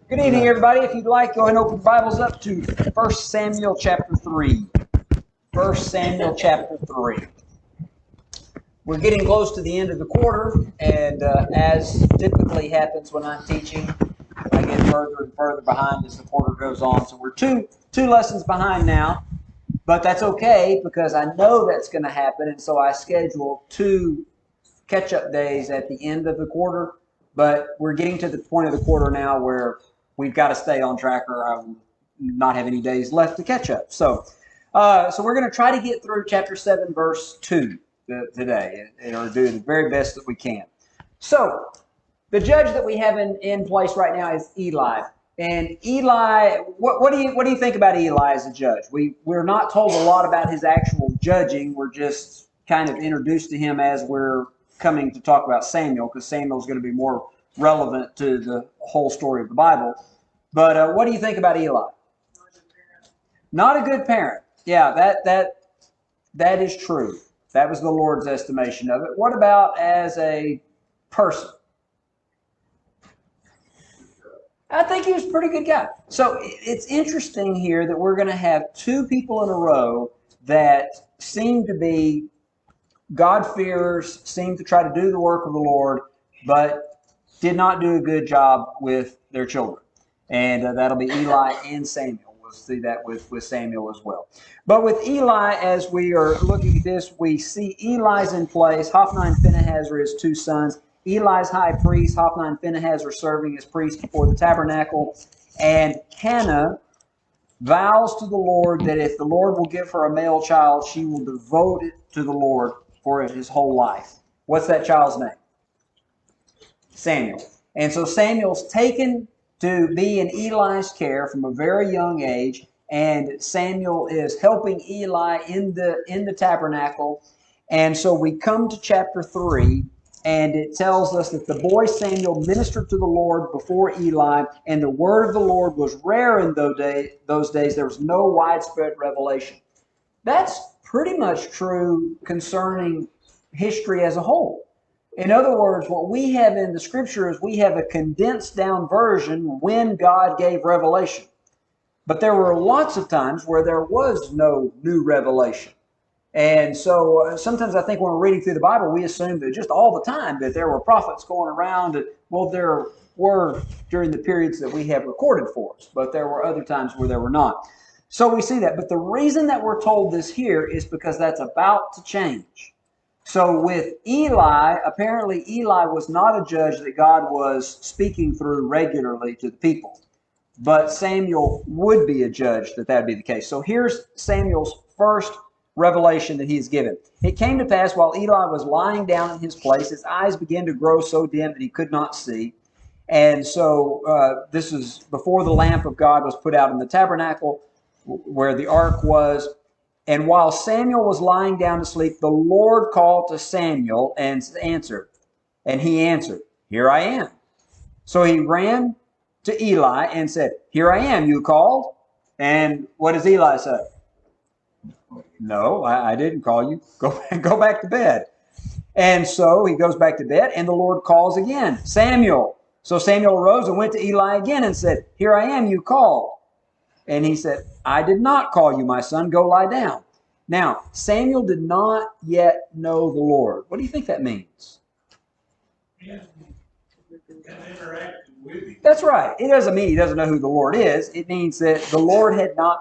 Good evening, everybody. If you'd like, go ahead and open your Bibles up to 1 Samuel chapter 3. 1 Samuel chapter 3. We're getting close to the end of the quarter, and as typically happens when I'm teaching, I get further and further behind as the quarter goes on. So we're two lessons behind now, but that's okay because I know that's going to happen, and so I schedule 2 catch-up days at the end of the quarter. But we're getting to the point of the quarter now where we've got to stay on track or I will not have any days left to catch up. So we're going to try to get through chapter 7, verse 2 today, or do the very best that we can. So the judge that we have in place right now is Eli. And Eli, what do you think about Eli as a judge? We're not told a lot about his actual judging. We're just kind of introduced to him as we're coming to talk about Samuel, because Samuel is going to be more relevant to the whole story of the Bible. But what do you think about Eli? Not a good parent. Yeah, that is true. That was the Lord's estimation of it. What about as a person? I think he was a pretty good guy. So it's interesting here that we're going to have 2 people in a row that seem to be God-fearers, seem to try to do the work of the Lord, but did not do a good job with their children. And that'll be Eli and Samuel. We'll see that with Samuel as well. But with Eli, as we are looking at this, we see Eli's in place. Hophni and Phinehas are his 2 sons. Eli's high priest. Hophni and Phinehas are serving as priests before the tabernacle. And Hannah vows to the Lord that if the Lord will give her a male child, she will devote it to the Lord for his whole life. What's that child's name? Samuel. And so Samuel's taken to be in Eli's care from a very young age, and Samuel is helping Eli in the tabernacle. And so we come to chapter 3, and it tells us that the boy Samuel ministered to the Lord before Eli, and the word of the Lord was rare in those days. There was no widespread revelation. That's pretty much true concerning history as a whole. In other words, what we have in the Scripture is we have a condensed down version when God gave revelation. But there were lots of times where there was no new revelation. And so sometimes I think when we're reading through the Bible, we assume that just all the time that there were prophets going around. Well, there were during the periods that we have recorded for us, but there were other times where there were not. So we see that. But the reason that we're told this here is because that's about to change. So with Eli, apparently Eli was not a judge that God was speaking through regularly to the people. But Samuel would be a judge that would be the case. So here's Samuel's first revelation that he is given. It came to pass while Eli was lying down in his place, his eyes began to grow so dim that he could not see. And so this is before the lamp of God was put out in the tabernacle where the ark was. And while Samuel was lying down to sleep, the Lord called to Samuel and answered. And he answered, "Here I am." So he ran to Eli and said, "Here I am, you called?" And what does Eli say? "No, I didn't call you. Go back to bed." And so he goes back to bed, and the Lord calls again, "Samuel." So Samuel arose and went to Eli again and said, "Here I am, you called." And he said, "I did not call you, my son. Go lie down." Now, Samuel did not yet know the Lord. What do you think that means? That's right. It doesn't mean he doesn't know who the Lord is. It means that the Lord had not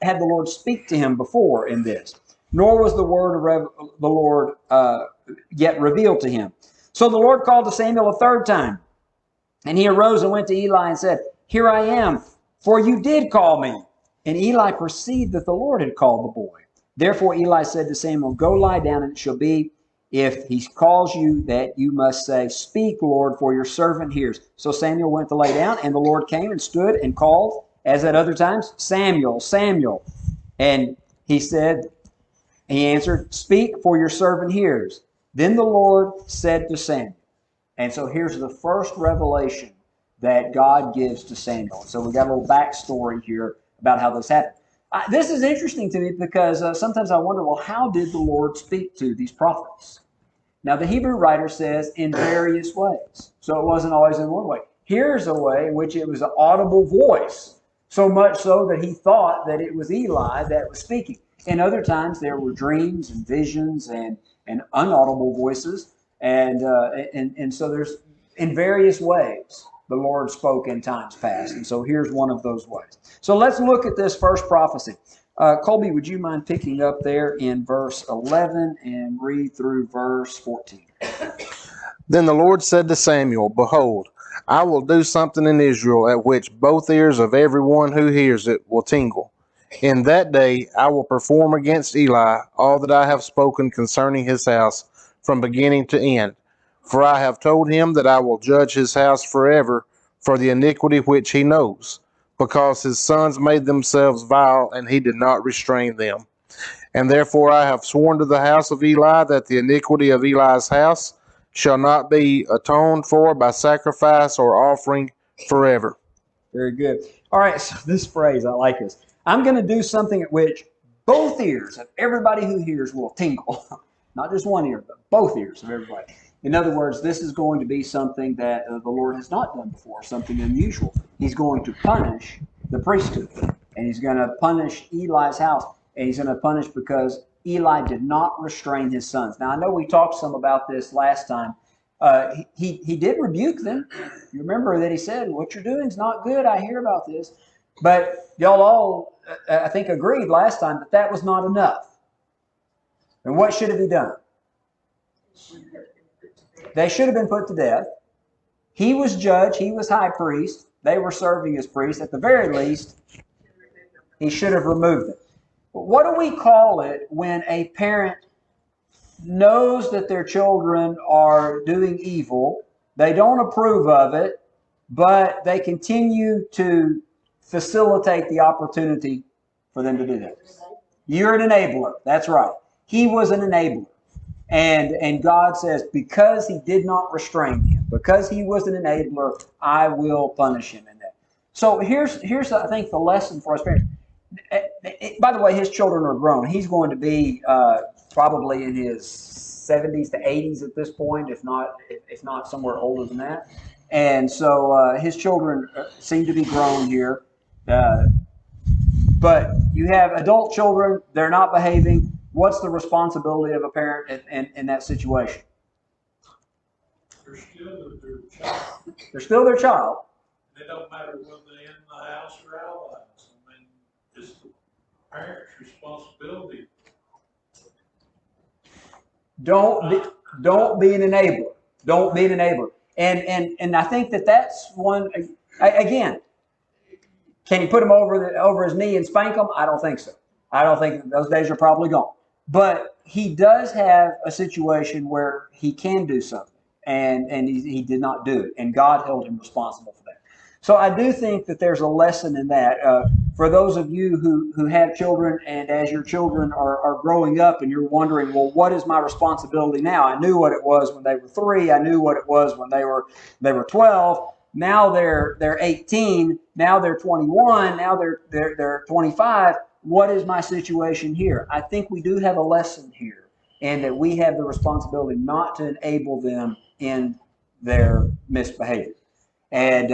had the Lord speak to him before in this, nor was the word of the Lord yet revealed to him. So the Lord called to Samuel a 3rd time, and he arose and went to Eli and said, "Here I am, for you did call me." And Eli perceived that the Lord had called the boy. Therefore Eli said to Samuel, "Go lie down, and it shall be, if he calls you, that you must say, 'Speak, Lord, for your servant hears.'" So Samuel went to lay down, and the Lord came and stood and called, as at other times, "Samuel, Samuel." And he answered, "Speak, for your servant hears." Then the Lord said to Samuel. And so here's the first revelation that God gives to Samuel. So we got a little backstory here about how this happened. This is interesting to me because sometimes I wonder, well, how did the Lord speak to these prophets? Now, the Hebrew writer says in various ways. So it wasn't always in one way. Here's a way in which it was an audible voice, so much so that he thought that it was Eli that was speaking. And other times there were dreams and visions and unaudible voices. And so there's, in various ways, the Lord spoke in times past. And so here's one of those ways. So let's look at this first prophecy. Colby, would you mind picking up there in verse 11 and read through verse 14? Then the Lord said to Samuel, Behold, I will do something in Israel at which both ears of everyone who hears it will tingle. In that day I will perform against Eli all that I have spoken concerning his house from beginning to end. For I have told him that I will judge his house forever for the iniquity which he knows, because his sons made themselves vile, and he did not restrain them. And therefore I have sworn to the house of Eli that the iniquity of Eli's house shall not be atoned for by sacrifice or offering forever. Very good. All right, so this phrase, I like this. I'm going to do something at which both ears of everybody who hears will tingle. Not just one ear, but both ears of everybody. In other words, this is going to be something that the Lord has not done before, something unusual. He's going to punish the priesthood, and he's going to punish Eli's house, and he's going to punish because Eli did not restrain his sons. Now, I know we talked some about this last time. He did rebuke them. You remember that he said, what you're doing is not good. I hear about this. But y'all all, I think, agreed last time that that was not enough. And what should have he done? They should have been put to death. He was judge. He was high priest. They were serving as priests. At the very least, he should have removed them. But what do we call it when a parent knows that their children are doing evil, they don't approve of it, but they continue to facilitate the opportunity for them to do that? You're an enabler. That's right. He was an enabler. And God says, because he did not restrain him, because he was an enabler, I will punish him in that. So here's I think, the lesson for us parents. By the way, his children are grown. He's going to be probably in his 70s to 80s at this point, if not somewhere older than that. And so his children seem to be grown here. But you have adult children, they're not behaving. What's the responsibility of a parent in that situation? They're still their child. They're still their child. It don't matter whether they're in the house or out of the house. I mean, it's the parent's responsibility. Don't be an enabler. Don't be an enabler. And I think that's one. Again, can you put him over his knee and spank him? I don't think so. I don't think those days are probably gone. But he does have a situation where he can do something, and he did not do it, and God held him responsible for that. So I do think that there's a lesson in that. For those of you who have children, and as your children are growing up and you're wondering, well, what is my responsibility now? I knew what it was when they were 3. I knew what it was when they were 12. Now they're 18. Now they're 21. Now they're 25. What is my situation here? I think we do have a lesson here, and that we have the responsibility not to enable them in their misbehavior. And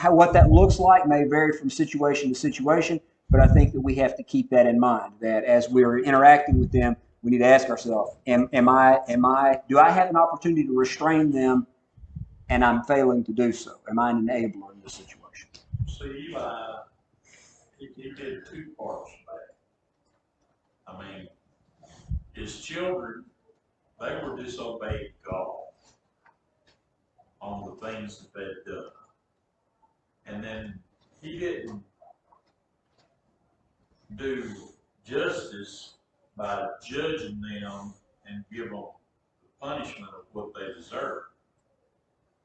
what that looks like may vary from situation to situation, but I think that we have to keep that in mind, that as we're interacting with them, we need to ask ourselves, do I have an opportunity to restrain them, and I'm failing to do so? Am I an enabler in this situation? See, Eli, he did 2 parts of that. I mean, his children, they were disobeying God on the things that they'd done. And then he didn't do justice by judging them and give them the punishment of what they deserve.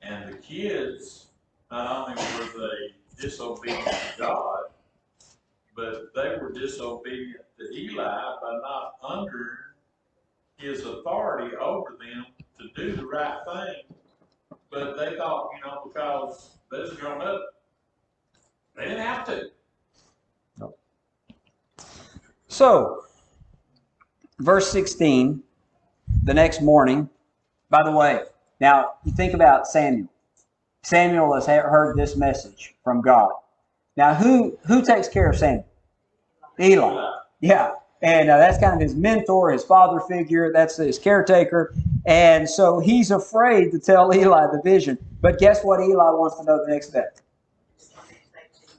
And the kids, not only were they disobedient to God, but they were disobedient to Eli by not under his authority over them to do the right thing. But they thought, because they was grown up, they didn't have to. No. So, verse 16, the next morning, by the way, now you think about Samuel. Samuel has heard this message from God. Now, who takes care of Samuel? Eli. Yeah. And that's kind of his mentor, his father figure. That's his caretaker. And so he's afraid to tell Eli the vision. But guess what Eli wants to know the next day?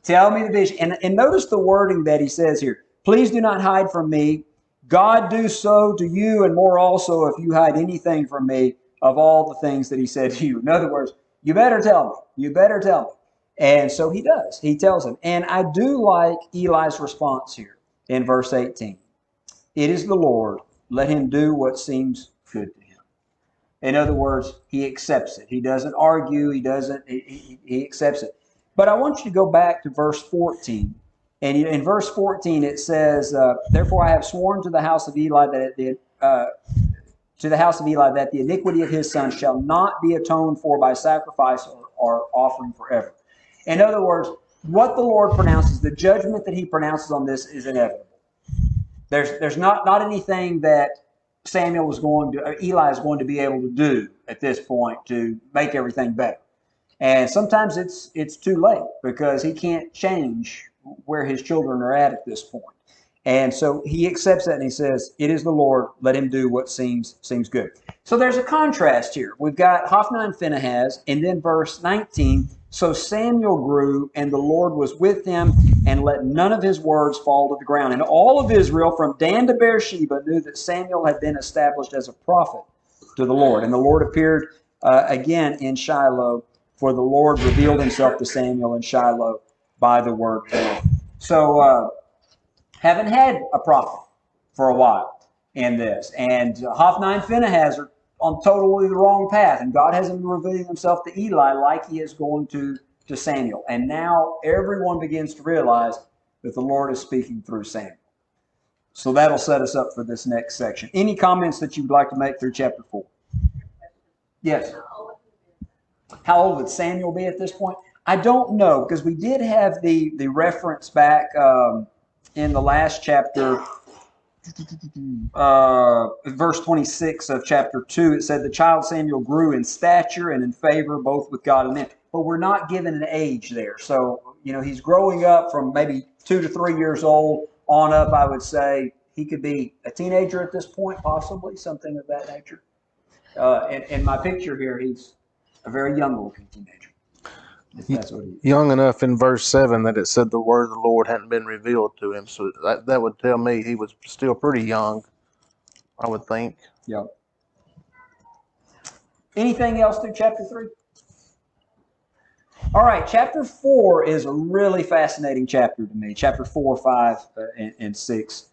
Tell me the vision. And notice the wording that he says here. Please do not hide from me. God do so to you and more also if you hide anything from me of all the things that he said to you. In other words, you better tell me. You better tell me. And so he does. He tells him. And I do like Eli's response here in verse 18. It is the Lord. Let him do what seems good to him. In other words, he accepts it. He doesn't argue. He accepts it. But I want you to go back to verse 14. And in verse 14 it says, therefore I have sworn to the house of Eli that the iniquity of his son shall not be atoned for by sacrifice or offering forever. In other words, what the Lord pronounces, the judgment that he pronounces on this is inevitable. There's not anything that Eli is going to be able to do at this point to make everything better. And sometimes it's too late because he can't change where his children are at this point. And so he accepts that and he says, it is the Lord, let him do what seems good. So there's a contrast here. We've got Hophni and Phinehas, and then verse 19, so Samuel grew, and the Lord was with him, and let none of his words fall to the ground. And all of Israel, from Dan to Beersheba, knew that Samuel had been established as a prophet to the Lord. And the Lord appeared again in Shiloh, for the Lord revealed himself to Samuel in Shiloh by the word of the Lord. So, haven't had a prophet for a while in this. And Hophni and Phinehas are on totally the wrong path. And God hasn't been revealing himself to Eli like he is going to Samuel. And now everyone begins to realize that the Lord is speaking through Samuel. So that'll set us up for this next section. Any comments that you would like to make through chapter 4? Yes. How old would Samuel be at this point? I don't know, because we did have the reference back in the last chapter, verse 26 of chapter 2. It said the child Samuel grew in stature and in favor both with God and men. But we're not given an age there. So, he's growing up from maybe 2 to 3 years old on up, I would say. He could be a teenager at this point, possibly, something of that nature. In my picture here, he's a very young-looking teenager. If that's what he is. Young enough in verse 7 that it said the word of the Lord hadn't been revealed to him. So that would tell me he was still pretty young, I would think. Yep. Anything else through chapter 3? All right, chapter 4 is a really fascinating chapter to me. Chapter 4, 5, and 6.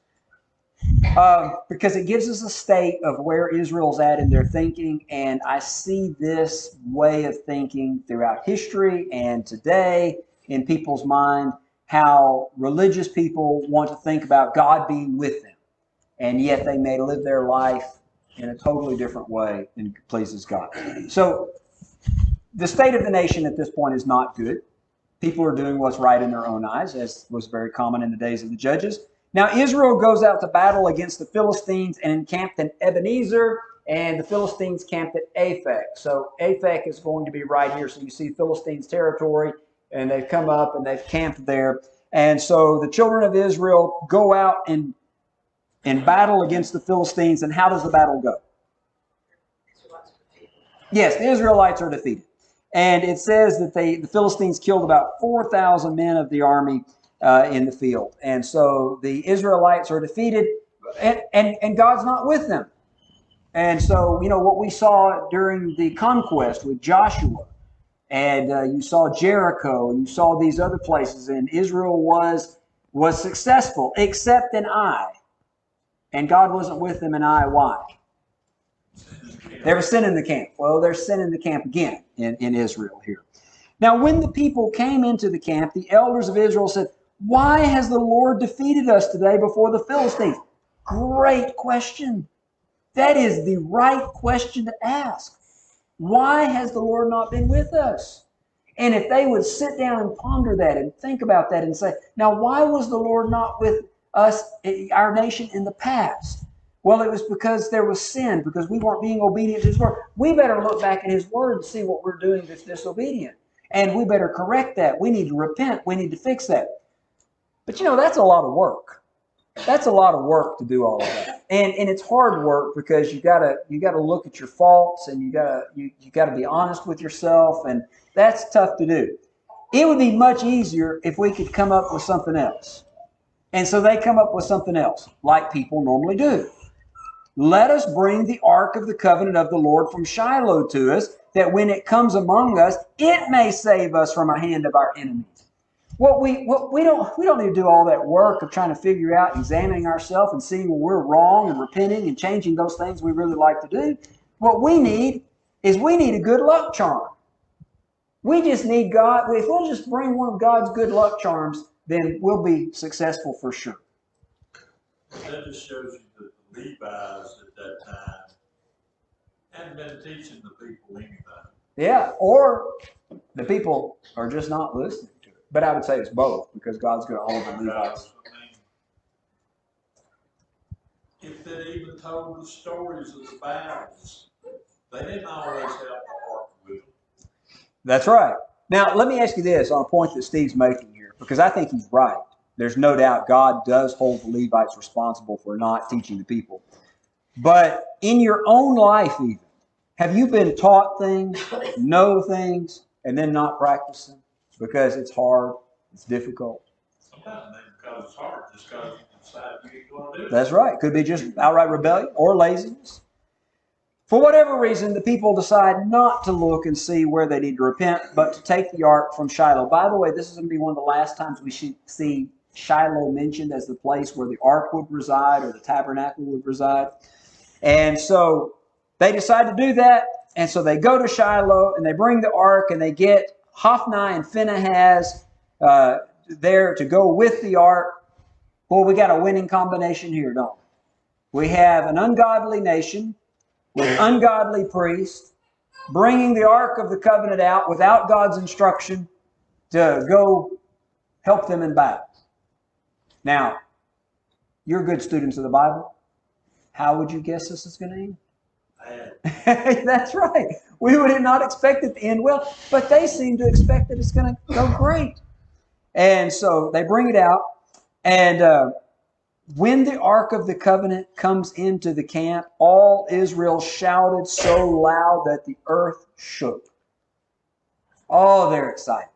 Because it gives us a state of where Israel's at in their thinking, and I see this way of thinking throughout history and today in people's mind, how religious people want to think about God being with them, and yet they may live their life in a totally different way and pleases God. So the state of the nation at this point is not good. People are doing what's right in their own eyes, as was very common in the days of the judges. Now, Israel goes out to battle against the Philistines and encamped in Ebenezer, and the Philistines camped at Aphek. So Aphek is going to be right here. So you see Philistines' territory, and they've come up and they've camped there. And so the children of Israel go out and battle against the Philistines. And how does the battle go? Yes, the Israelites are defeated. And it says that the Philistines killed about 4,000 men of the army in the field. And so the Israelites are defeated, and God's not with them. And so, what we saw during the conquest with Joshua, and you saw Jericho, and you saw these other places, and Israel was successful, except in Ai. And God wasn't with them in Ai. Why? There was sin in the camp. Well, there's sin in the camp again in Israel here. Now, when the people came into the camp, the elders of Israel said, why has the Lord defeated us today before the Philistines? Great question. That is the right question to ask. Why has the Lord not been with us? And if they would sit down and ponder that and think about that and say, now why was the Lord not with us, our nation, in the past? Well, it was because there was sin, because we weren't being obedient to His word. We better look back at His word and see what we're doing that's disobedient. And we better correct that. We need to repent. We need to fix that. But that's a lot of work. That's a lot of work to do all of that. And it's hard work because you gotta look at your faults, and you gotta be honest with yourself, and that's tough to do. It would be much easier if we could come up with something else. And so they come up with something else, like people normally do. Let us bring the ark of the covenant of the Lord from Shiloh to us, that when it comes among us, it may save us from the hand of our enemies. We don't need to do all that work of trying to figure out, examining ourselves and seeing when we're wrong and repenting and changing those things we really like to do. What we need is a good luck charm. We just need God. If we'll just bring one of God's good luck charms, then we'll be successful for sure. That just shows you that the Levites at that time hadn't been teaching the people anything. Yeah, or the people are just not listening to it. But I would say it's both, because God's going to hold the Levites. If they even told the stories of the battles, they didn't always have the ark with them. That's right. Now, let me ask you this on a point that Steve's making here, because I think he's right. There's no doubt God does hold the Levites responsible for not teaching the people. But in your own life even, have you been taught things, know things, and then not practice them? Because it's hard, it's difficult. Sometimes because it's hard, just because you decide you ain't going to do it. That's right. Could be just outright rebellion or laziness. For whatever reason, the people decide not to look and see where they need to repent, but to take the ark from Shiloh. By the way, this is going to be one of the last times we should see Shiloh mentioned as the place where the ark would reside or the tabernacle would reside. And so they decide to do that. And so they go to Shiloh and they bring the ark, and they get Hophni and Phinehas there to go with the ark. Boy, we got a winning combination here, don't we? We have an ungodly nation with ungodly priests bringing the ark of the covenant out without God's instruction to go help them in battle. Now, you're good students of the Bible. How would you guess this is going to end? That's right. We would not expect it to end well, but they seem to expect that it's going to go great. And so they bring it out, and when the Ark of the Covenant comes into the camp, all Israel shouted so loud that the earth shook. Oh, they're excited.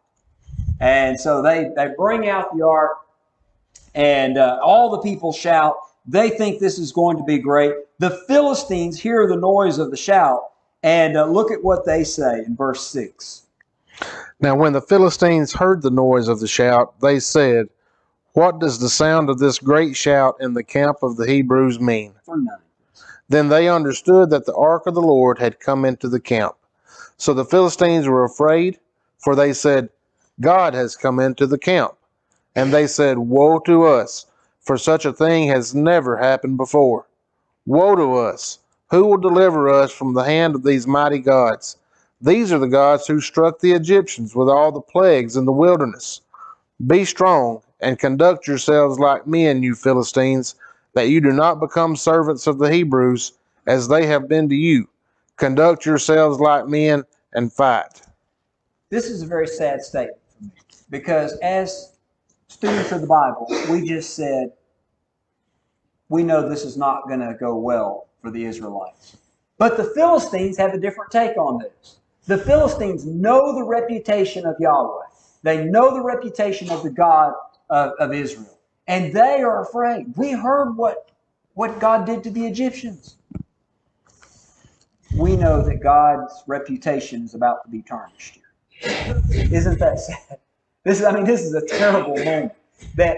And so they bring out the Ark, and all the people shout. They think this is going to be great. The Philistines hear the noise of the shout, and look at what they say in verse 6. Now when the Philistines heard the noise of the shout, they said, "What does the sound of this great shout in the camp of the Hebrews mean?" Then they understood that the ark of the Lord had come into the camp. So the Philistines were afraid, for they said, "God has come into the camp." And they said, "Woe to us, for such a thing has never happened before. Woe to us! Who will deliver us from the hand of these mighty gods? These are the gods who struck the Egyptians with all the plagues in the wilderness. Be strong and conduct yourselves like men, you Philistines, that you do not become servants of the Hebrews, as they have been to you. Conduct yourselves like men and fight." This is a very sad statement for me, because as students of the Bible, we just said, we know this is not going to go well for the Israelites. But the Philistines have a different take on this. The Philistines know the reputation of Yahweh. They know the reputation of the God of Israel. And they are afraid. We heard what God did to the Egyptians. We know that God's reputation is about to be tarnished here. Isn't that sad? This is a terrible moment. That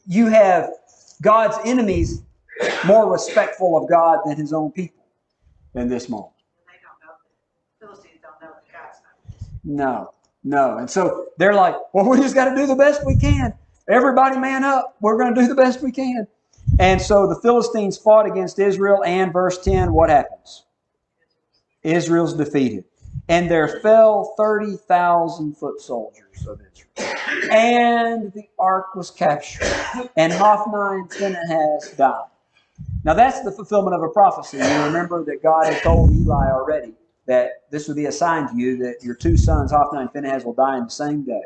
you have God's enemies more respectful of God than His own people in this moment. They don't know. The Philistines don't know that God's not. No. And so they're like, well, we just got to do the best we can. Everybody man up. We're going to do the best we can. And so the Philistines fought against Israel, and verse 10, what happens? Israel's defeated. And there fell 30,000 foot soldiers of Israel. And the ark was captured. And Hophni and Phinehas died. Now that's the fulfillment of a prophecy. You remember that God had told Eli already that this would be a sign to you that your two sons, Hophni and Phinehas, will die in the same day.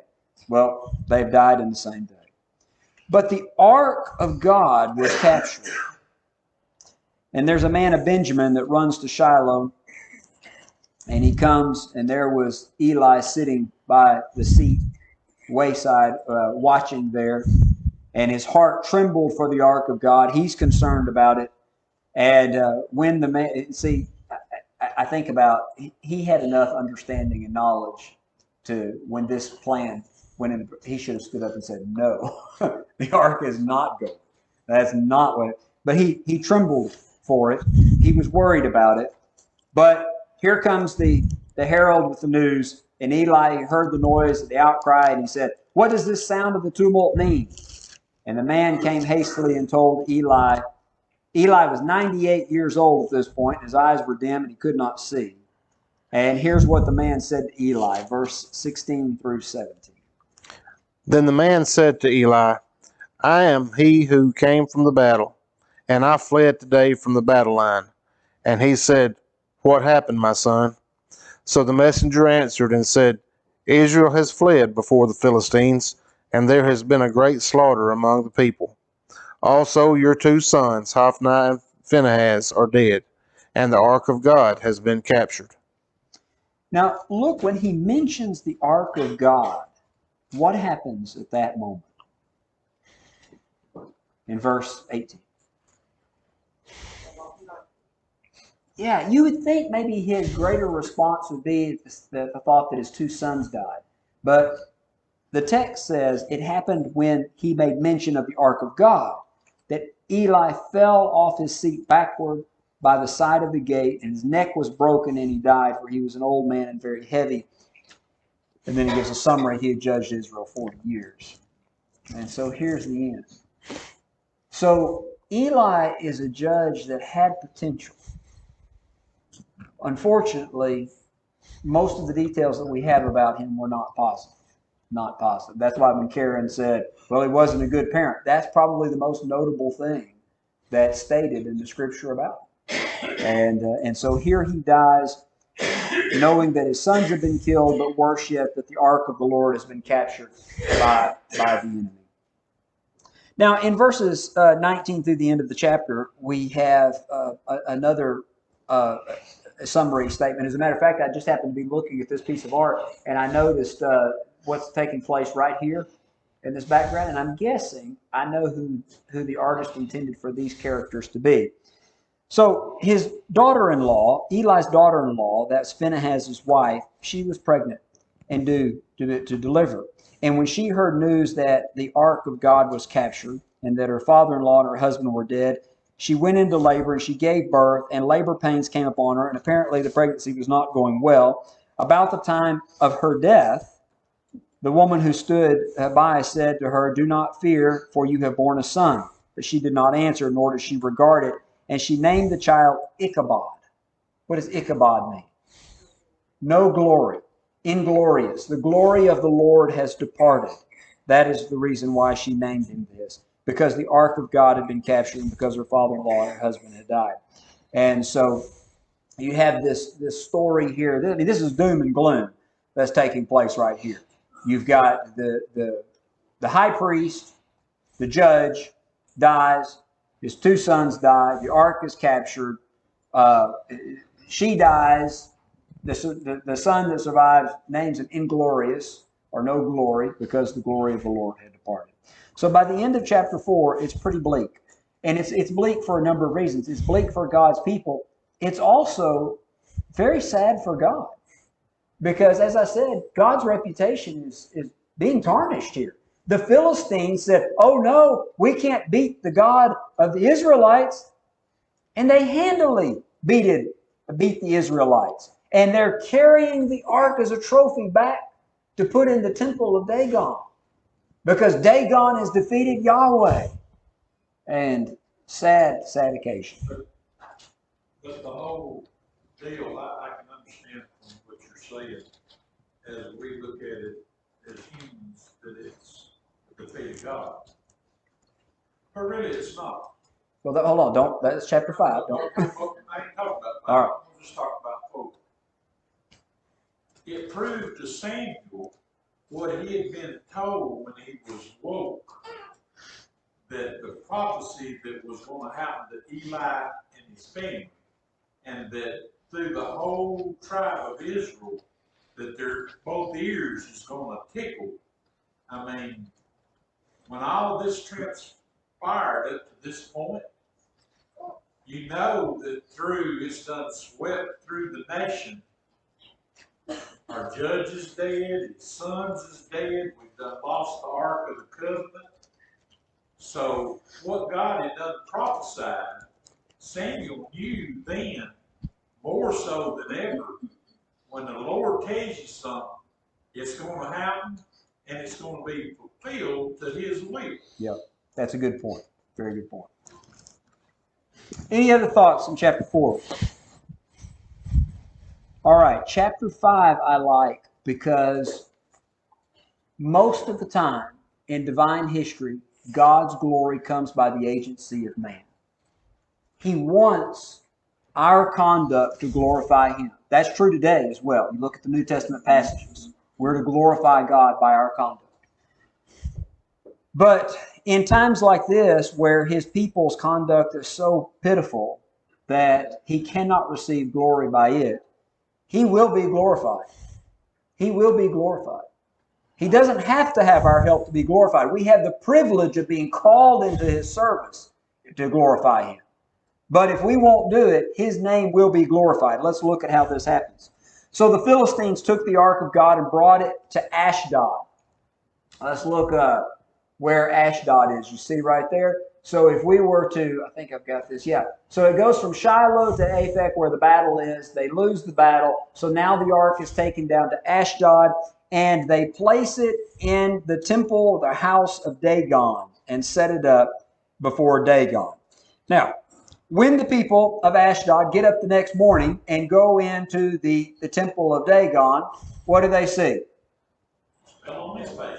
Well, they've died in the same day. But the ark of God was captured. And there's a man of Benjamin that runs to Shiloh. And he comes, and there was Eli sitting by the seat, wayside, watching there. And his heart trembled for the ark of God. He's concerned about it. And when the man, see, I think about, he had enough understanding and knowledge to, when this plan went in, he should have stood up and said, no, the ark is not going. That's not what, but he trembled for it. He was worried about it. But here comes the herald with the news, and Eli heard the noise, the outcry, and he said, what does this sound of the tumult mean? And the man came hastily and told Eli. Eli was 98 years old at this point. His eyes were dim and he could not see. And here's what the man said to Eli, verse 16 through 17. Then the man said to Eli, I am he who came from the battle, and I fled today from the battle line. And he said, what happened, my son? So the messenger answered and said, Israel has fled before the Philistines, and there has been a great slaughter among the people. Also your two sons, Hophni and Phinehas, are dead, and the ark of God has been captured. Now, look, when he mentions the ark of God, what happens at that moment? In verse 18. Yeah, you would think maybe his greater response would be the thought that his two sons died. But the text says it happened when he made mention of the ark of God, that Eli fell off his seat backward by the side of the gate, and his neck was broken, and he died, for he was an old man and very heavy. And then he gives a summary. He had judged Israel 40 years. And so here's the end. So Eli is a judge that had potential. Unfortunately, most of the details that we have about him were not positive. Not positive. That's why when Karen said, well, he wasn't a good parent, that's probably the most notable thing that's stated in the scripture about him. And so here he dies, knowing that his sons have been killed, but worse yet, that the ark of the Lord has been captured by the enemy. Now, in verses 19 through the end of the chapter, we have another summary statement. As a matter of fact, I just happened to be looking at this piece of art, and I noticed what's taking place right here in this background, and I'm guessing I know who the artist intended for these characters to be. So his daughter-in-law, Eli's daughter-in-law, that's Phinehas' wife, she was pregnant and due to deliver. And when she heard news that the ark of God was captured and that her father-in-law and her husband were dead, she went into labor and she gave birth, and labor pains came upon her, and apparently the pregnancy was not going well. About the time of her death, the woman who stood by said to her, do not fear, for you have borne a son. But she did not answer, nor did she regard it. And she named the child Ichabod. What does Ichabod mean? No glory. Inglorious. The glory of the Lord has departed. That is the reason why she named him this. Because the ark of God had been captured and because her father-in-law and her husband had died. And so you have this story here. I mean, this is doom and gloom that's taking place right here. You've got the high priest, the judge, dies. His two sons die. The ark is captured. She dies. The son that survives names him inglorious, or no glory, because the glory of the Lord had departed. So by the end of chapter 4, it's pretty bleak. And it's bleak for a number of reasons. It's bleak for God's people. It's also very sad for God. Because, as I said, God's reputation is being tarnished here. The Philistines said, oh no, we can't beat the God of the Israelites. And they handily beat the Israelites. And they're carrying the ark as a trophy back to put in the temple of Dagon. Because Dagon has defeated Yahweh. And sad occasion. But the whole deal, I can understand from what you're saying, as we look at it as humans, that it's the defeat of God. But really it's not. Well, hold on. Don't. That's chapter 5. Don't. I ain't talking about that. All right. I'm just talking about 4. It proved to Samuel what he had been told when he was woke, that the prophecy that was going to happen to Eli and his family, and that through the whole tribe of Israel, that their both ears is going to tickle. I mean, when all of this transpired up to this point, you know that through it's done swept through the nation. Our judge is dead, his sons is dead, we've done lost the Ark of the Covenant. So what God had done prophesied, Samuel knew then, more so than ever, when the Lord tells you something, it's going to happen, and it's going to be fulfilled to his will. Yeah, that's a good point. Very good point. Any other thoughts on chapter 4? All right, chapter 5 I like because most of the time in divine history, God's glory comes by the agency of man. He wants our conduct to glorify Him. That's true today as well. You look at the New Testament passages. We're to glorify God by our conduct. But in times like this, where His people's conduct is so pitiful that He cannot receive glory by it, He will be glorified. He will be glorified. He doesn't have to have our help to be glorified. We have the privilege of being called into His service to glorify Him. But if we won't do it, His name will be glorified. Let's look at how this happens. So the Philistines took the ark of God and brought it to Ashdod. Let's look where Ashdod is. You see right there? So if we were to, I think I've got this, yeah. So it goes from Shiloh to Aphek where the battle is. They lose the battle. So now the ark is taken down to Ashdod and they place it in the temple, the house of Dagon, and set it up before Dagon. Now, when the people of Ashdod get up the next morning and go into the temple of Dagon, what do they see?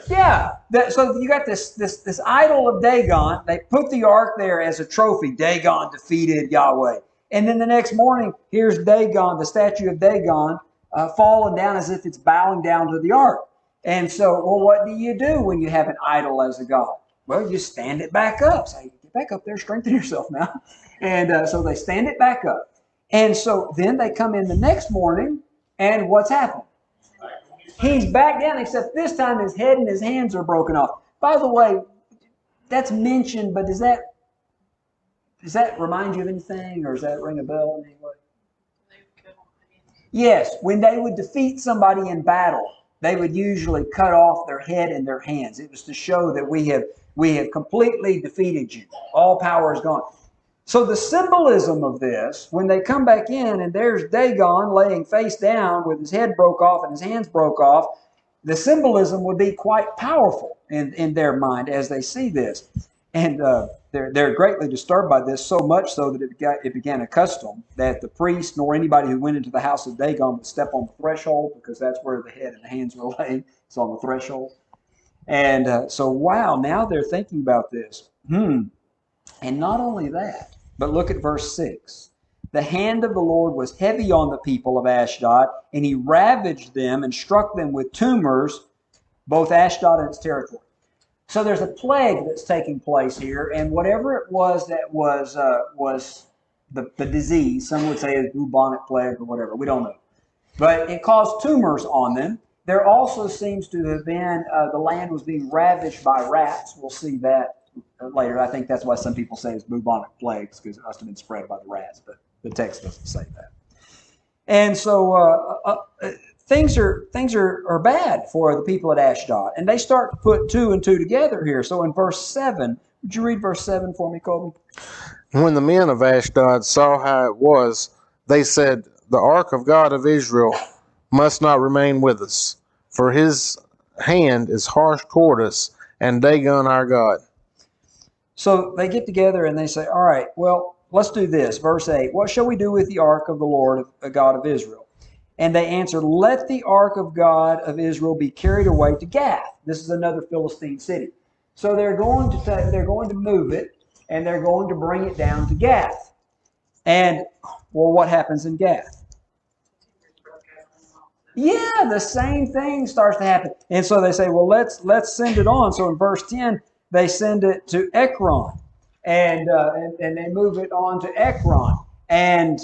Yeah. So you got this idol of Dagon. They put the ark there as a trophy. Dagon defeated Yahweh. And then the next morning, here's Dagon, the statue of Dagon, falling down as if it's bowing down to the ark. And so, well, what do you do when you have an idol as a god? Well, you stand it back up. Say, get back up there, strengthen yourself now. And so they stand it back up. And so then they come in the next morning, and what's happened? He's back down, except this time his head and his hands are broken off. By the way, that's mentioned, but does that remind you of anything, or does that ring a bell in any way? Yes, when they would defeat somebody in battle, they would usually cut off their head and their hands. It was to show that we have completely defeated you. All power is gone. So the symbolism of this, when they come back in and there's Dagon laying face down with his head broke off and his hands broke off, the symbolism would be quite powerful in their mind as they see this. And they're greatly disturbed by this, so much so that it began a custom that the priest nor anybody who went into the house of Dagon would step on the threshold, because that's where the head and the hands were laid. It's on the threshold. And so, wow, now they're thinking about this. And not only that, but look at verse 6. The hand of the Lord was heavy on the people of Ashdod, and He ravaged them and struck them with tumors, both Ashdod and its territory. So there's a plague that's taking place here, and whatever it was that was the disease, some would say is bubonic plague or whatever, we don't know. But it caused tumors on them. There also seems to have been, the land was being ravaged by rats. We'll see that later. I think that's why some people say it's bubonic plagues, because it must have been spread by the rats, but the text doesn't say that. And so things are bad for the people at Ashdod, and they start to put 2 and 2 together here. So in verse 7, would you read verse 7 for me, Colby? When the men of Ashdod saw how it was, they said, "The ark of God of Israel must not remain with us, for his hand is harsh toward us, and Dagon our God." So they get together and they say, all right, well, let's do this. Verse 8, what shall we do with the ark of the Lord, the God of Israel? And they answered, let the ark of God of Israel be carried away to Gath. This is another Philistine city. So they're going to move it and they're going to bring it down to Gath. And, well, what happens in Gath? Yeah, the same thing starts to happen. And so they say, well, let's send it on. So in verse 10, they send it to Ekron, and they move it on to Ekron. And,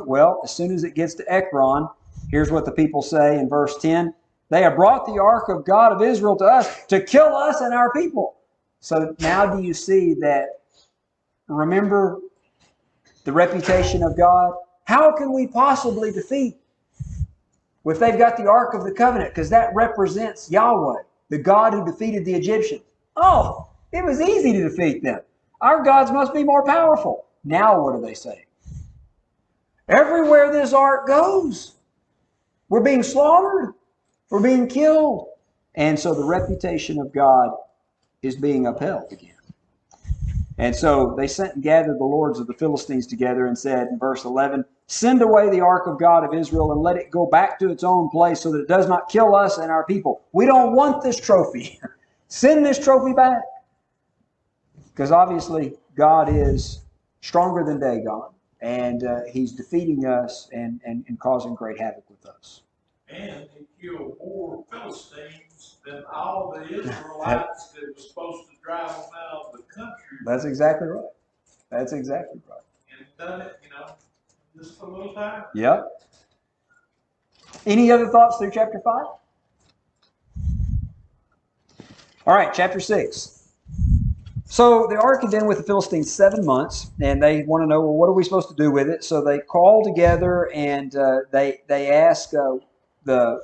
well, as soon as it gets to Ekron, here's what the people say in verse 10. They have brought the ark of God of Israel to us to kill us and our people. So now do you see that, remember the reputation of God? How can we possibly defeat if they've got the Ark of the Covenant? Because that represents Yahweh, the God who defeated the Egyptians. Oh, it was easy to defeat them. Our gods must be more powerful. Now what do they say? Everywhere this ark goes, we're being slaughtered. We're being killed. And so the reputation of God is being upheld again. And so they sent and gathered the lords of the Philistines together and said in verse 11, send away the ark of God of Israel and let it go back to its own place so that it does not kill us and our people. We don't want this trophy. Send this trophy back. Because obviously God is stronger than Dagon, and he's defeating us and causing great havoc with us. And he killed more Philistines than all the Israelites that were supposed to drive them out of the country. That's exactly right. That's exactly right. And done it, just a little time. Yep. Any other thoughts through chapter 5? All right, chapter 6. So the ark had been with the Philistines 7 months, and they want to know, well, what are we supposed to do with it? So they call together and they ask the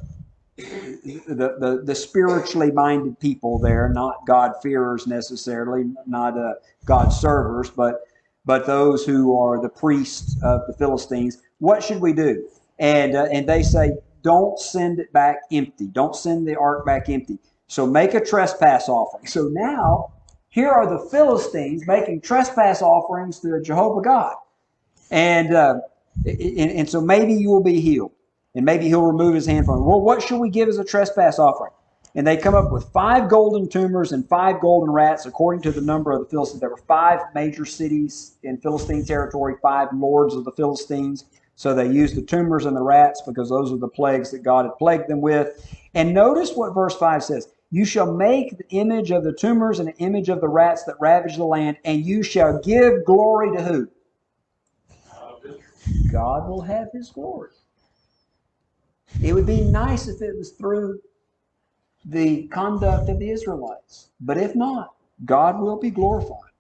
spiritually minded people there, not God-fearers necessarily, not God-servers, but those who are the priests of the Philistines, what should we do? And they say, don't send it back empty. Don't send the ark back empty. So make a trespass offering. So now, here are the Philistines making trespass offerings to Jehovah God. And so maybe you will be healed. And maybe he'll remove his hand from it. Well, what should we give as a trespass offering? And they come up with 5 golden tumors and 5 golden rats, according to the number of the Philistines. There were 5 major cities in Philistine territory, 5 lords of the Philistines. So they used the tumors and the rats because those are the plagues that God had plagued them with. And notice what verse 5 says. You shall make the image of the tumors and the image of the rats that ravage the land, and you shall give glory to who? God will have his glory. It would be nice if it was through the conduct of the Israelites. But if not, God will be glorified.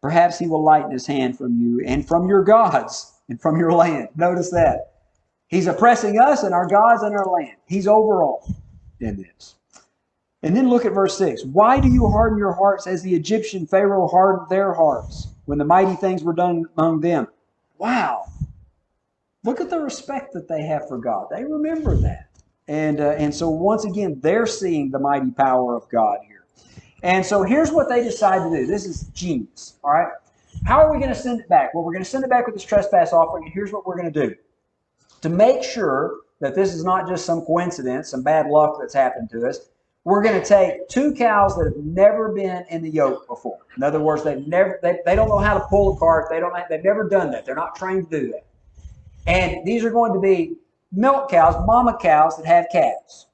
Perhaps he will lighten his hand from you and from your gods and from your land. Notice that. He's oppressing us and our gods and our land. He's over all in this. And then look at verse 6. Why do you harden your hearts as the Egyptian Pharaoh hardened their hearts when the mighty things were done among them? Wow. Look at the respect that they have for God. They remember that. And so once again, they're seeing the mighty power of God here. And so here's what they decide to do. This is genius. All right. How are we going to send it back? Well, we're going to send it back with this trespass offering. And here's what we're going to do. To make sure that this is not just some coincidence, some bad luck that's happened to us, we're going to take 2 cows that have never been in the yoke before. In other words, they don't know how to pull a cart. They've never done that. They're not trained to do that. And these are going to be milk cows, mama cows that have calves.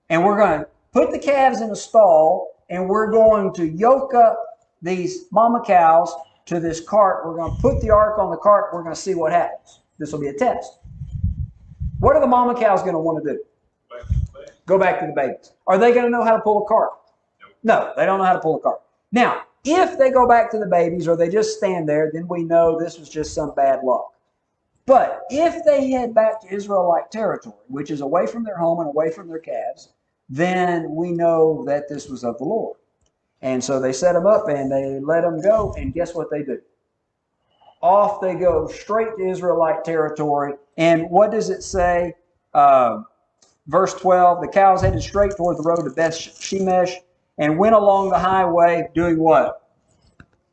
And we're going to put the calves in a stall, and we're going to yoke up these mama cows to this cart. We're going to put the ark on the cart. We're going to see what happens. This will be a test. What are the mama cows going to want to do? Go back to the babies. Are they going to know how to pull a cart? No, they don't know how to pull a cart. Now, if they go back to the babies or they just stand there, then we know this was just some bad luck. But if they head back to Israelite territory, which is away from their home and away from their calves, then we know that this was of the Lord. And so they set them up and they let them go. And guess what they do? Off they go straight to Israelite territory. And what does it say? Verse 12, the cows headed straight toward the road to Beth Shemesh and went along the highway doing what?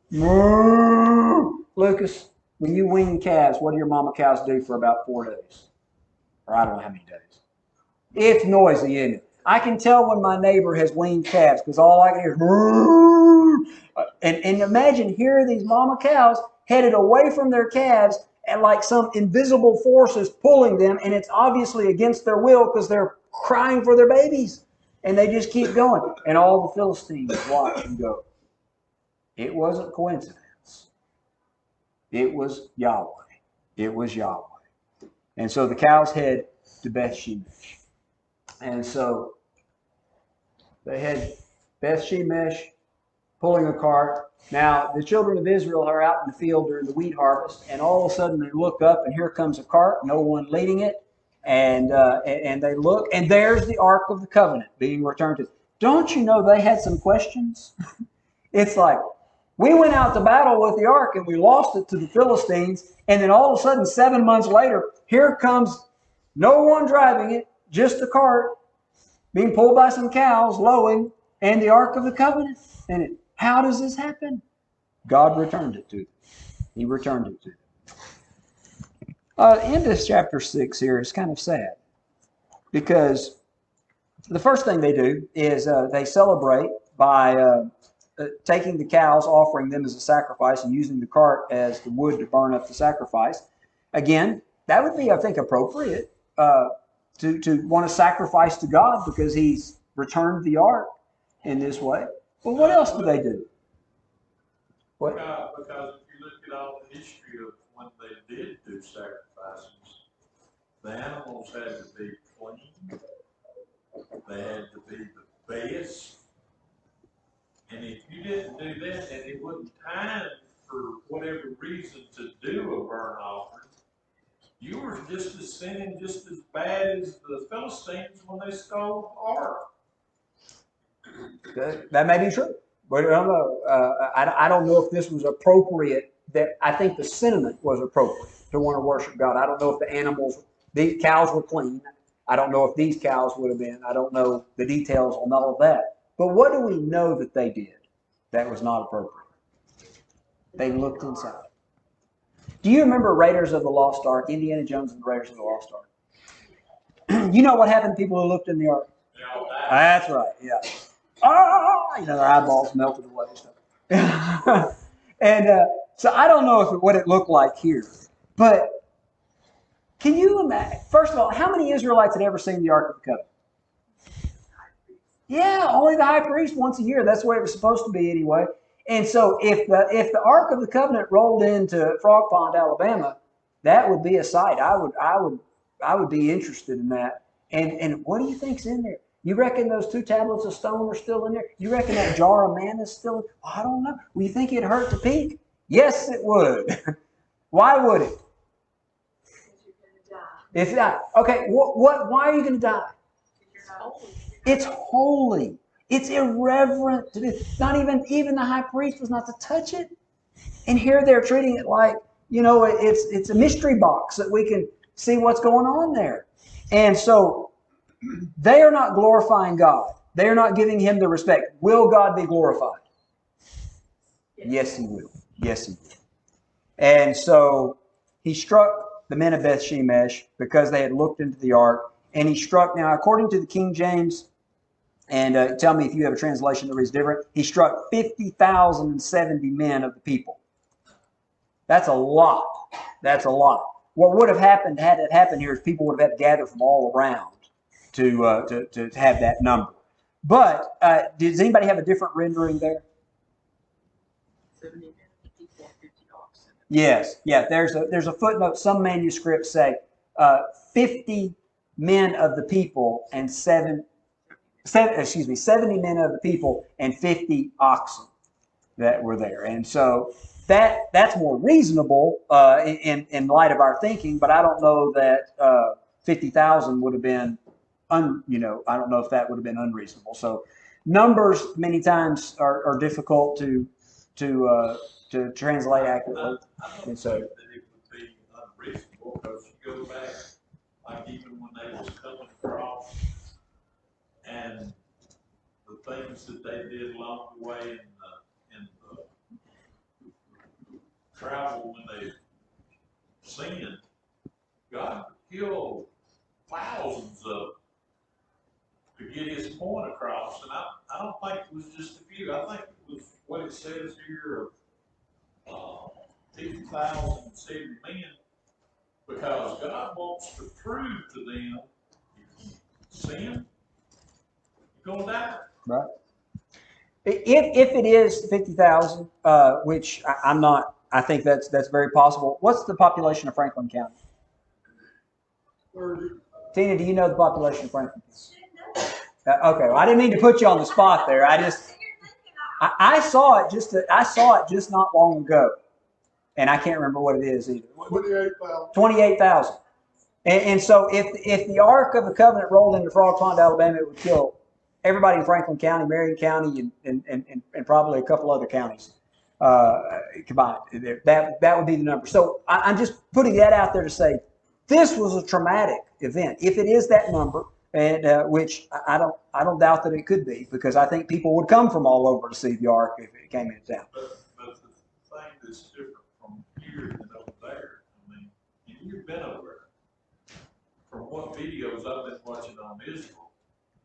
Moo! Lucas, when you wean calves, what do your mama cows do for about 4 days? Or I don't know how many days. It's noisy, isn't it? I can tell when my neighbor has weaned calves because all I can hear is moo! And imagine here are these mama cows headed away from their calves, and like some invisible force is pulling them, and it's obviously against their will because they're crying for their babies. And they just keep going. And all the Philistines watch and go, it wasn't coincidence. It was Yahweh. It was Yahweh. And so the cows head to Beth Shemesh. And so they head Beth Shemesh, pulling a cart. Now, the children of Israel are out in the field during the wheat harvest, and all of a sudden they look up, and here comes a cart, no one leading it. And they look, and there's the Ark of the Covenant being returned to. Don't you know they had some questions? It's like, we went out to battle with the Ark, and we lost it to the Philistines, and then all of a sudden, 7 months later, here comes no one driving it, just a cart, being pulled by some cows, lowing, and the Ark of the Covenant in it. How does this happen? God returned it to them. He returned it to them. End of chapter 6 here is kind of sad because the first thing they do is they celebrate by taking the cows, offering them as a sacrifice, and using the cart as the wood to burn up the sacrifice. Again, that would be, I think, appropriate to want to sacrifice to God because He's returned the ark in this way. Well, what else do they do? What? Because if you look at all the history of when they did do sacrifices, the animals had to be clean. They had to be the best. And if you didn't do that, and it wasn't time for whatever reason to do a burnt offering, you were just as sinning, just as bad as the Philistines when they stole the ark. That may be true. But I don't know. I don't know if this was appropriate. That I think the sentiment was appropriate to want to worship God. I don't know if the animals, these cows were clean. I don't know if these cows would have been. I don't know the details on all of that. But what do we know that they did that was not appropriate? They looked inside. Do you remember Raiders of the Lost Ark, Indiana Jones and the Raiders of the Lost Ark? You know what happened to people who looked in the ark? That's right, yeah. Their eyeballs melted away and stuff. And so I don't know what it looked like here. But can you imagine, first of all, how many Israelites had ever seen the Ark of the Covenant? Yeah, only the high priest once a year. That's the way it was supposed to be anyway. And so if the Ark of the Covenant rolled into Frog Pond, Alabama, that would be a sight. I would be interested in that. And what do you think's in there? You reckon those 2 tablets of stone are still in there? You reckon that jar of manna is still in? Well, I don't know. Well, you think it'd hurt to peek? Yes, it would. Why would it? It's not. Okay, why are you going to die? It's holy. It's irreverent to do. Not even the high priest was not to touch it. And here they're treating it like, it's a mystery box that we can see what's going on there. And so they are not glorifying God. They are not giving Him the respect. Will God be glorified? Yes, He will. Yes, He will. And so He struck the men of Beth Shemesh because they had looked into the ark. And He struck, now according to the King James, and tell me if you have a translation that reads different, He struck 50,070 men of the people. That's a lot. That's a lot. What would have happened had it happened here is people would have had to gather from all around to have that number. But does anybody have a different rendering there? 70 men, 50 oxen. Yes. Yeah. There's a footnote. Some manuscripts say 50 men of the people and 70 men of the people and 50 oxen that were there. And so that's more reasonable in light of our thinking. But I don't know that 50,000 would have been. I don't know if that would have been unreasonable. So numbers many times are difficult to translate accurately. I don't And so think that it would be unreasonable because you go back, like even when they was coming across and the things that they did along the way in the travel when they sinned, God killed thousands of them to get His point across, and I don't think it was just a few. I think it was what it says here of 50,070 men, because God wants to prove to them, if you sin, you're gonna die. Right. If it is 50,000, which I'm not, I think that's very possible. What's the population of Franklin County? Tina, do you know the population of Franklin County? Okay, well, I didn't mean to put you on the spot there. I saw it just not long ago, and I can't remember what it is either. 28,000. 28,000. And so if the Ark of the Covenant rolled into Frog Pond, Alabama, it would kill everybody in Franklin County, Marion County, and probably a couple other counties combined. That would be the number. So I'm just putting that out there to say this was a traumatic event. If it is that number, and which I don't doubt that it could be, because I think people would come from all over to see the Ark if it came into town. But the thing that's different from here than over there, I mean, you've been over there. From what videos I've been watching on Israel,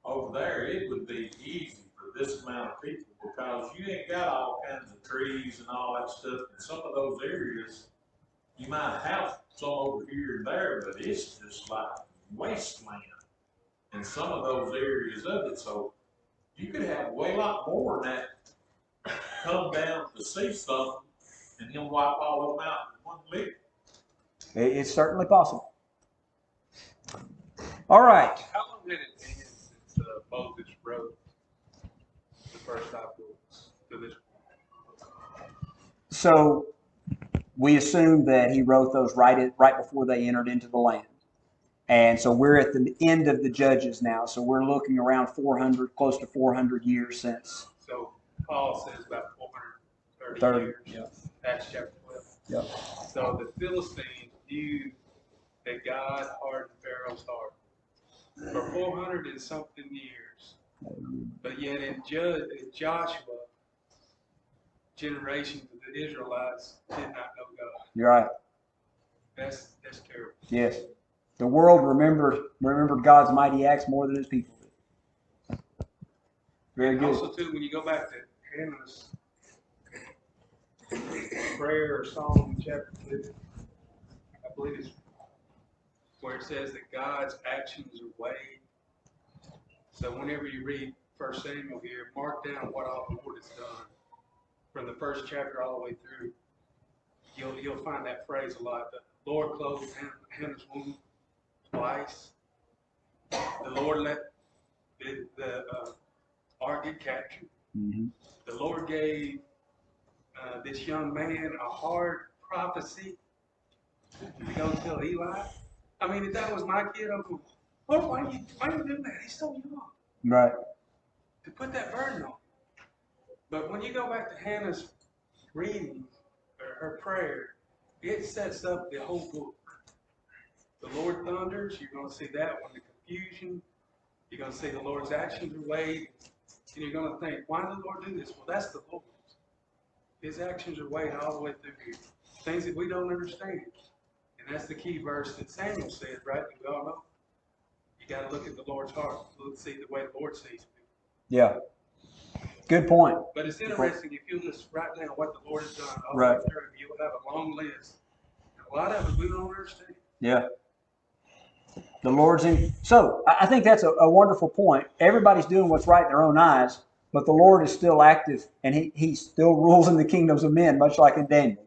over there it would be easy for this amount of people, because you ain't got all kinds of trees and all that stuff. In some of those areas, you might have some over here and there, but it's just like wasteland in some of those areas of it. So you could have way lot more than that come down to see something and he'll wipe all of them out in one lick. It's certainly possible. All right. How long did it been since Moses wrote the first 5 books to this point? So we assume that he wrote those right before they entered into the land. And so we're at the end of the Judges now. So we're looking around 400, close to 400 years since. So Paul says about 430 years. Yeah. Acts chapter 12. Yep. So the Philistines knew that God hardened Pharaoh's heart for 400 and something years. But yet in Joshua, generations of the Israelites did not know God. You're right. That's terrible. Yes. The world remembered God's mighty acts more than his people did. Very And good. also, too, when you go back to Hannah's prayer or song in chapter 2, I believe it's where it says that God's actions are weighed. So whenever you read 1 Samuel here, mark down what all the Lord has done. From the first chapter all the way through, you'll find that phrase a lot. The Lord closed Hannah's womb twice. The Lord let the ark get captured. Mm-hmm. The Lord gave this young man a hard prophecy to go tell Eli. I mean, if that was my kid, I'm going, Lord, why you doing that? He's so young. Right. To put that burden on. But when you go back to Hannah's reading, or her prayer, it sets up the whole book. The Lord thunders, you're going to see that one, the confusion. You're going to see the Lord's actions are weighed. And you're going to think, why did the Lord do this? Well, that's the Lord. His actions are weighed all the way through here. Things that we don't understand. And that's the key verse that Samuel said, right? That we all know. You got to look at the Lord's heart. See the way the Lord sees people. Yeah. Good point. But it's interesting if you just write down what the Lord has done. All Right. through, you'll have a long list. And a lot of it we don't understand. Yeah. The Lord's in. So I think that's a wonderful point. Everybody's doing what's right in their own eyes, but the Lord is still active, and he still rules in the kingdoms of men, much like in Daniel.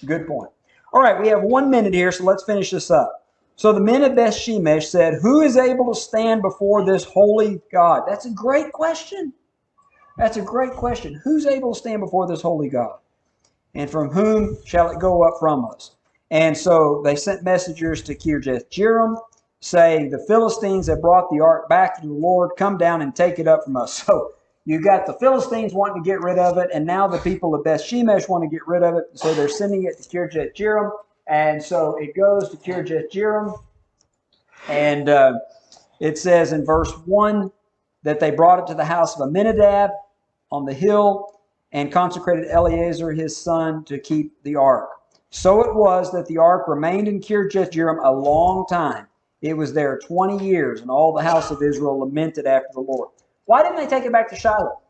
Good point. All right, we have 1 minute here, so let's finish this up. So the men of Beth Shemesh said, "Who is able to stand before this holy God?" That's a great question. That's a great question. Who's able to stand before this holy God? And from whom shall it go up from us? And so they sent messengers to Kirjath-jearim, saying, "The Philistines have brought the ark back to the Lord. Come down and take it up from us." So you got the Philistines wanting to get rid of it, and now the people of Beth Shemesh want to get rid of it. So they're sending it to Kirjath-jearim. And so it goes to Kirjath-jearim. And it says in verse 1 that they brought it to the house of Abinadab on the hill and consecrated Eleazar his son to keep the ark. So it was that the ark remained in Kirjath-jearim a long time. It was there 20 years, and all the house of Israel lamented after the Lord. Why didn't they take it back to Shiloh?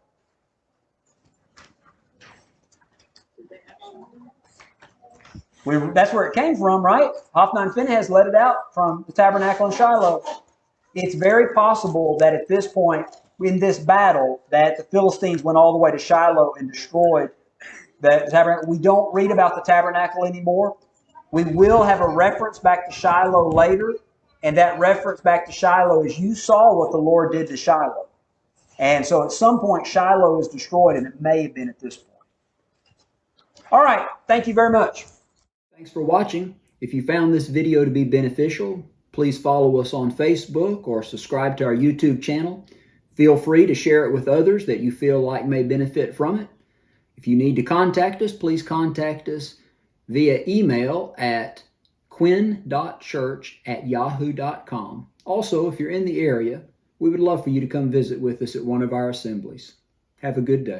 That's where it came from, right? Hophni and Phinehas let it out from the tabernacle in Shiloh. It's very possible that at this point, in this battle, that the Philistines went all the way to Shiloh and destroyed the tabernacle. We don't read about the tabernacle anymore. We will have a reference back to Shiloh later, and that reference back to Shiloh is you saw what the Lord did to Shiloh. And so at some point, Shiloh is destroyed, and it may have been at this point. All right. Thank you very much. Thanks for watching. If you found this video to be beneficial, please follow us on Facebook or subscribe to our YouTube channel. Feel free to share it with others that you feel like may benefit from it. If you need to contact us, please contact us via email at quinn.church@yahoo.com. Also, if you're in the area, we would love for you to come visit with us at one of our assemblies. Have a good day.